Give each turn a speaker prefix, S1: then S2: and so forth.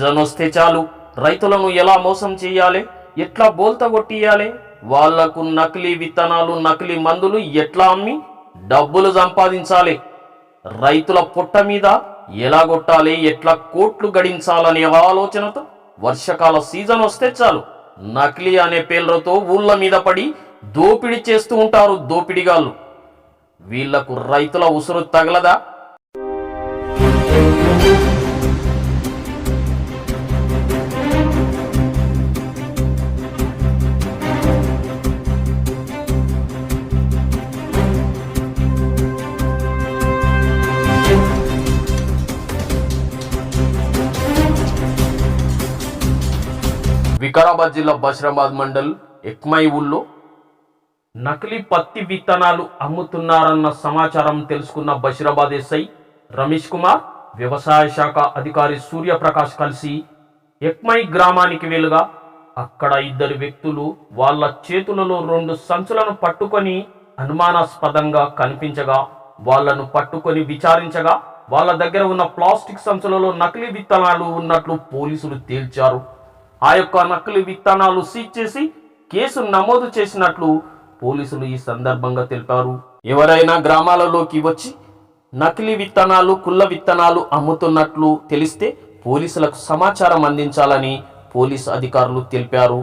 S1: Season వస్తే చాలు రైతులను ఎలా మోసం చేయాలి, ఎట్లా బోల్తా కొట్టియాలి, వాళ్లకు నకిలీ విత్తనాలు నకిలీ మందులు ఎట్లా అమ్మి డబ్బులు సంపాదించాలి, రైతుల పొట్ట మీద ఎలా కొట్టాలి, ఎట్లా కోట్లు గడించాలనే ఆలోచనతో వర్షకాల సీజన్ వస్తే చాలు నకిలీ అనే పేర్లతో ఊళ్ళ మీద పడి దోపిడీ చేస్తూ ఉంటారు దోపిడిగాళ్ళు. వీళ్లకు రైతుల ఉసురు తగలదా? వికారాబాద్ జిల్లా బషీరాబాద్ మండల్ ఎక్మై ఊళ్ళో నకిలీ పత్తి విత్తనాలు అమ్ముతున్నారన్న సమాచారం తెలుసుకున్న బషీరాబాద్ ఎస్ఐ రమేష్ కుమార్, వ్యవసాయ శాఖ అధికారి సూర్యప్రకాష్ కలిసి ఎక్మై గ్రామానికి వెలుగా అక్కడ ఇద్దరు వ్యక్తులు వాళ్ళ చేతులలో 2 సంచులను పట్టుకొని అనుమానాస్పదంగా కనిపించగా వాళ్లను పట్టుకొని విచారించగా వాళ్ళ దగ్గర ఉన్న ప్లాస్టిక్ సంచులలో నకిలీ విత్తనాలు ఉన్నట్లు పోలీసులు తేల్చారు. ఆ యొక్క నకిలీ విత్తనాలు సీజ్ చేసి కేసు నమోదు చేసినట్లు పోలీసులు ఈ సందర్భంగా తెలిపారు. ఎవరైనా గ్రామాలలోకి వచ్చి నకిలీ విత్తనాలు కుళ్ళ విత్తనాలు అమ్ముతున్నట్లు తెలిస్తే పోలీసులకు సమాచారం అందించాలని పోలీసు అధికారులు తెలిపారు.